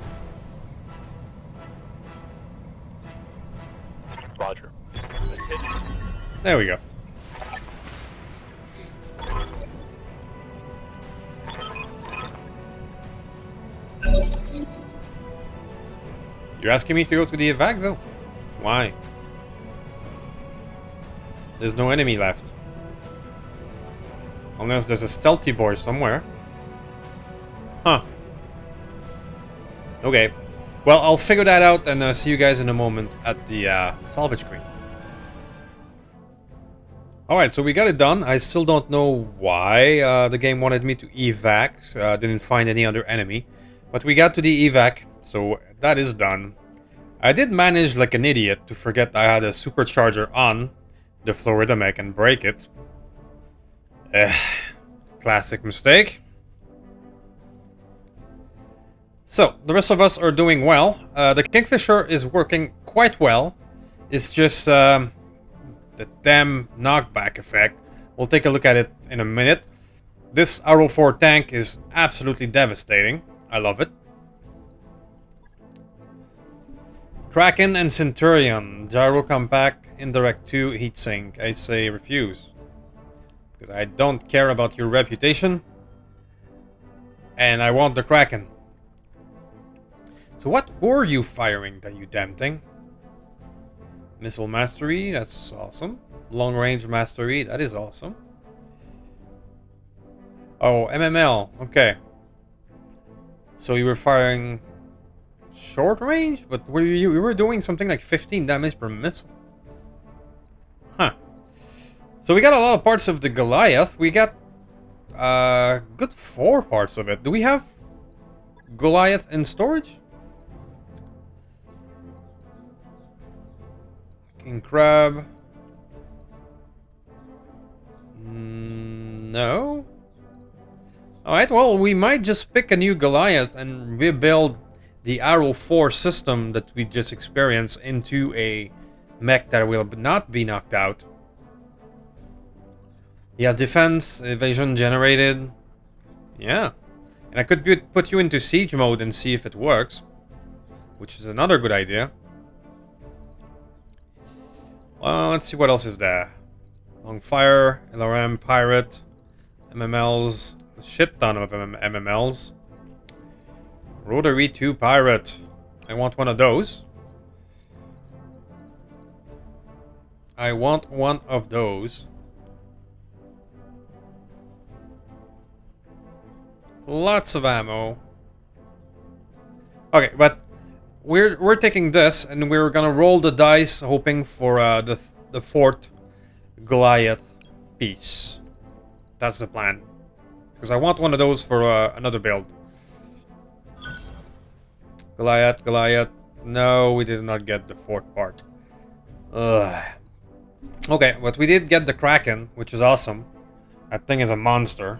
Roger. There we go. You're asking me to go to the evac zone? Why? There's no enemy left. Unless there's a stealthy boy somewhere. Huh. Okay. Well, I'll figure that out and see you guys in a moment at the salvage screen. Alright, so we got it done. I still don't know why the game wanted me to evac. Didn't find any other enemy. But we got to the evac, so that is done. I did manage, like an idiot, to forget I had a supercharger on the Florida mech and break it. Classic mistake. So, the rest of us are doing well. The Kingfisher is working quite well. It's just the damn knockback effect. We'll take a look at it in a minute. This Arrow 4 tank is absolutely devastating. I love it. Kraken and Centurion. Gyro compact, indirect 2, heatsink. I say refuse. Because I don't care about your reputation. And I want the Kraken. So what were you firing, that you damn thing? Missile mastery, that's awesome. Long range mastery, that is awesome. Oh, MML, okay. So you were firing short range, but you were doing something like 15 damage per missile. Huh. So we got a lot of parts of the Goliath. We got good 4 parts of it. Do we have Goliath in storage? King Crab. No. Alright, well, we might just pick a new Goliath and rebuild the Arrow 4 system that we just experienced into a mech that will not be knocked out. Yeah, defense, evasion generated. Yeah. And I could put you into siege mode and see if it works, which is another good idea. Well, let's see what else is there. Long Fire, LRM, Pirate, MMLs, a shit ton of MMLs. Rotary 2 Pirate. I want one of those. I want one of those. Lots of ammo. Okay, but we're taking this and we're gonna roll the dice, hoping for the 4th Goliath piece. That's the plan. Because I want one of those for another build. Goliath, Goliath. No, we did not get the 4th part. Ugh. Okay, but we did get the Kraken, which is awesome. That thing is a monster.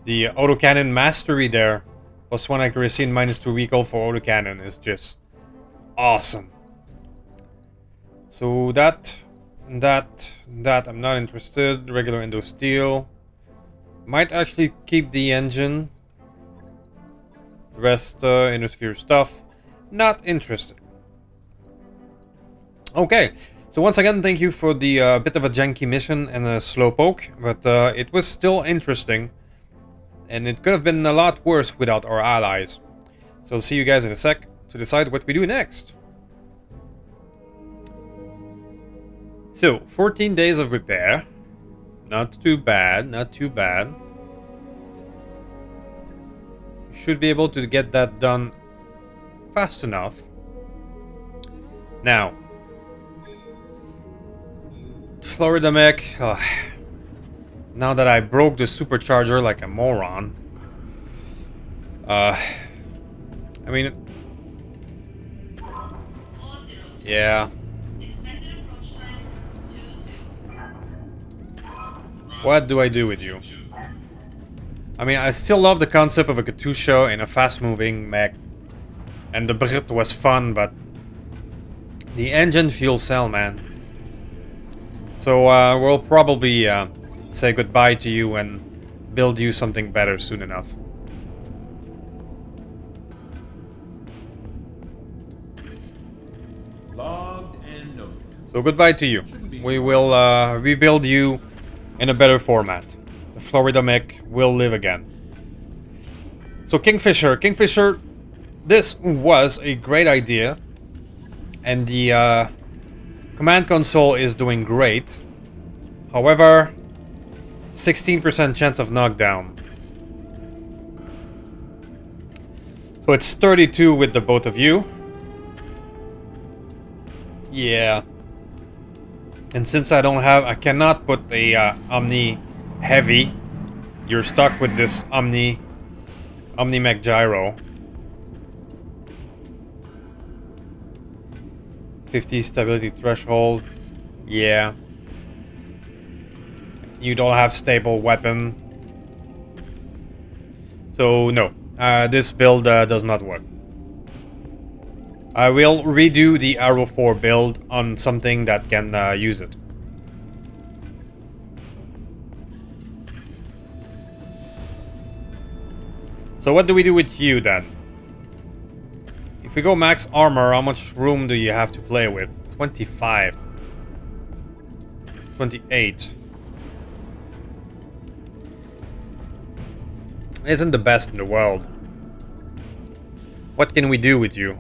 The autocannon mastery there, +1 accuracy and -2 recoil for autocannon, is just awesome. So that, I'm not interested. Regular endo steel. Might actually keep the engine. The rest, Innosphere stuff, not interested. Okay, so once again, thank you for the bit of a janky mission and a slowpoke, but it was still interesting. And it could have been a lot worse without our allies. So I'll see you guys in a sec to decide what we do next. So, 14 days of repair. Not too bad, not too bad. Should be able to get that done fast enough. Now, Florida mech. Now that I broke the supercharger like a moron. I mean... Yeah. What do I do with you? I mean, I still love the concept of a Katusha in a fast-moving mech. And the Brit was fun, but... the engine fuel cell, man. So, we'll probably... say goodbye to you and build you something better soon enough. Logged and noted. So goodbye to you. We will rebuild you in a better format. The Florida mech will live again. So Kingfisher. Kingfisher, this was a great idea. And the command console is doing great. However, 16% chance of knockdown. So it's 32 with the both of you. Yeah. And since I cannot put a Omni Heavy, you're stuck with this Omnimech Gyro. 50 stability threshold. Yeah. You don't have stable weapon. So no, this build does not work. I will redo the Arrow 4 build on something that can use it. So what do we do with you then? If we go max armor, how much room do you have to play with? 25. 28. Isn't the best in the world. What can we do with you?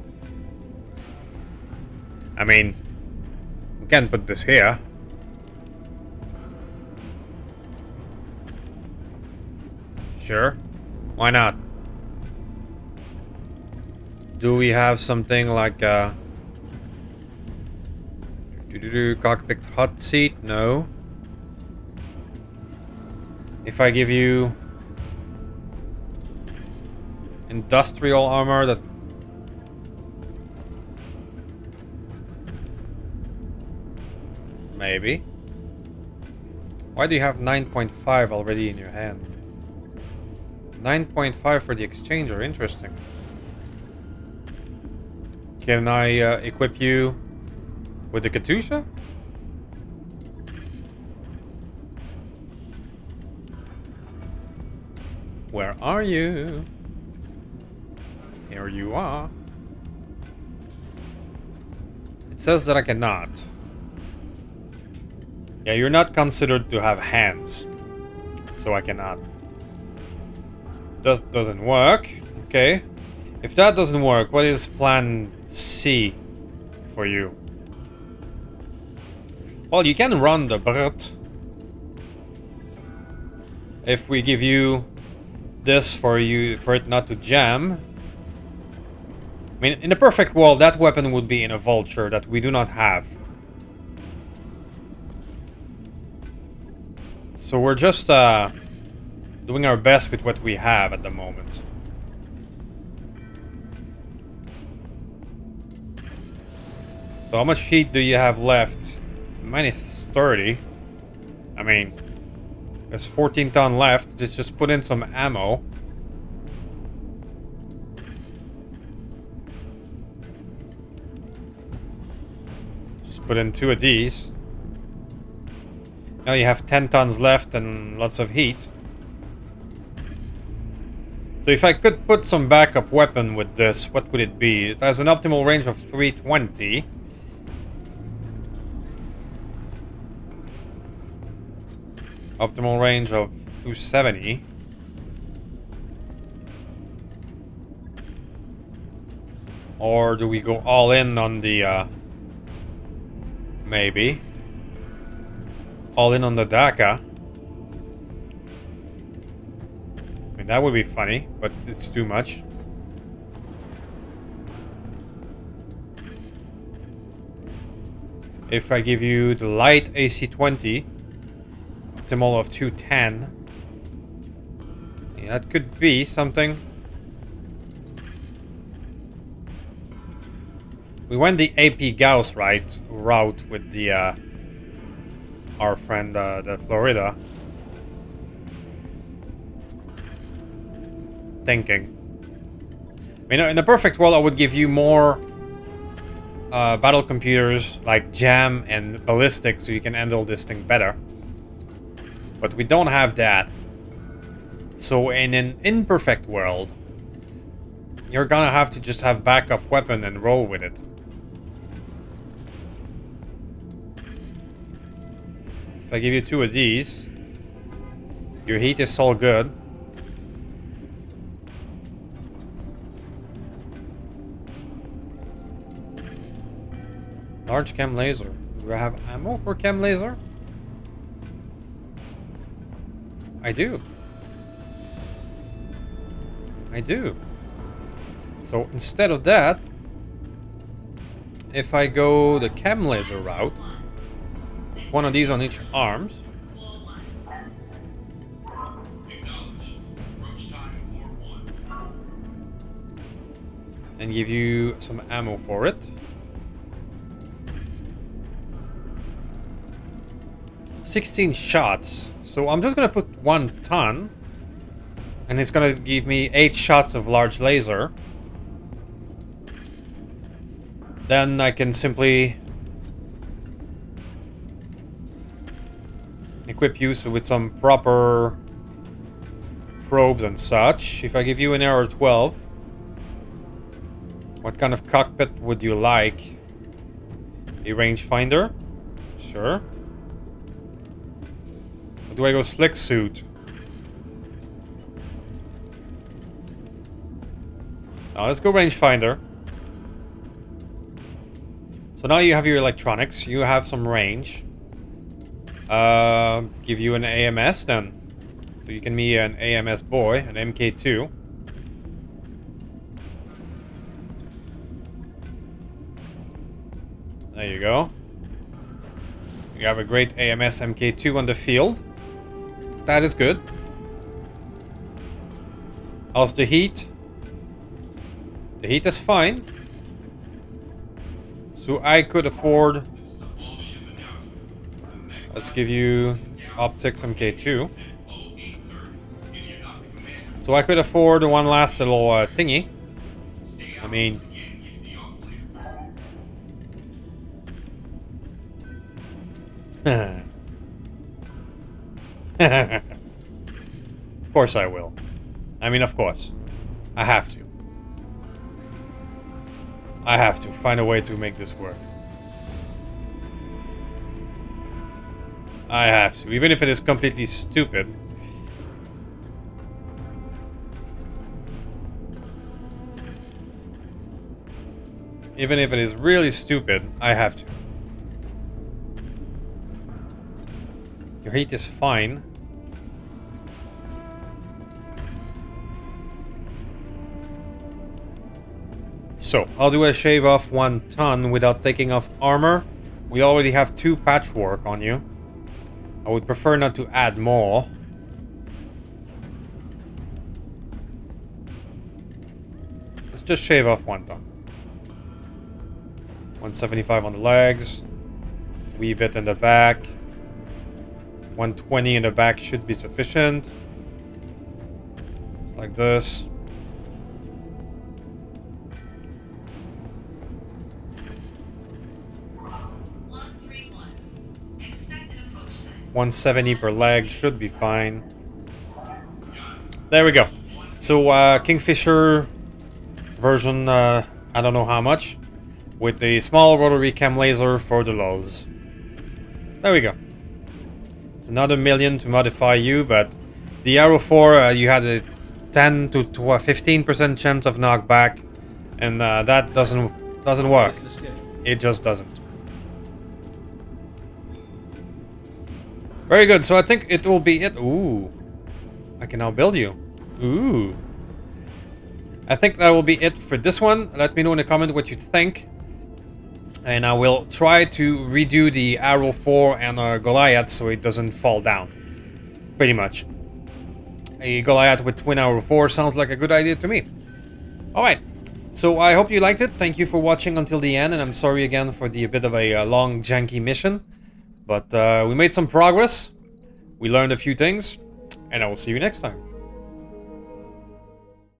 I mean, we can't put this here. Sure. Why not? Do we have something like cockpit hot seat? No. If I give you industrial armor, that maybe. Why do you have 9.5 already in your hand? 9.5 for the exchanger, interesting. Can I equip you with the Katusha? Where are you? Here you are. It says that I cannot. Yeah, you're not considered to have hands. So I cannot. That doesn't work. Okay. If that doesn't work, what is plan C for you? Well, you can run the Brut. If we give you this for it not to jam. I mean, in a perfect world, that weapon would be in a vulture that we do not have. So we're just doing our best with what we have at the moment. So how much heat do you have left? Minus 30. I mean, there's 14 ton left. Just put in some ammo. Just put in 2 of these. Now you have 10 tons left and lots of heat. So if I could put some backup weapon with this, what would it be? It has an optimal range of 320. Optimal range of 270. Or do we go all in on the maybe all in on the Daka? I mean, that would be funny, but it's too much. If I give you the light AC-20, optimal of 210, yeah, that could be something. We went the AP Gauss route with the our friend the Florida. Thinking. I mean, in the perfect world, I would give you more battle computers like jam and ballistic so you can handle this thing better. But we don't have that. So in an imperfect world, you're gonna have to just have backup weapon and roll with it. If I give you 2 of these, your heat is all good. Large chem laser. Do I have ammo for chem laser? I do. I do. So instead of that, if I go the chem laser route, one of these on each arms, and give you some ammo for it. 16 shots. So I'm just gonna put 1 ton, and it's gonna give me 8 shots of large laser. Then I can simply equip you with some proper probes and such. If I give you an arrow 12, what kind of cockpit would you like? A rangefinder? Sure. Or do I go slick suit? Now let's go rangefinder. So now you have your electronics, you have some range. Give you an AMS then. So you can be an AMS boy, an MK2. There you go. You have a great AMS MK2 on the field. That is good. How's the heat? The heat is fine. So I could afford... Let's give you optics MK2. So I could afford one last little thingy. I mean... Of course I will. I mean, of course. I have to. I have to find a way to make this work. I have to, even if it is completely stupid. Even if it is really stupid, I have to. Your heat is fine. So, how do I shave off 1 ton without taking off armor? We already have 2 patchwork on you. I would prefer not to add more. Let's just shave off 1 ton. 175 on the legs. Wee bit in the back. 120 in the back should be sufficient. It's like this. $170 per leg should be fine. There we go. So Kingfisher version, I don't know how much, with the small rotary cam laser for the lows. There we go. It's another $1 million to modify you, but the Arrow 4, you had a 10 to 15% chance of knockback, and that doesn't work. It just doesn't. Very good, so I think it will be it. Ooh. I can now build you. Ooh. I think that will be it for this one. Let me know in the comment what you think. And I will try to redo the Arrow 4 and Goliath so it doesn't fall down. Pretty much. A Goliath with twin Arrow 4 sounds like a good idea to me. Alright. So I hope you liked it. Thank you for watching until the end. And I'm sorry again for the bit of a long, janky mission. But we made some progress, we learned a few things, and I will see you next time.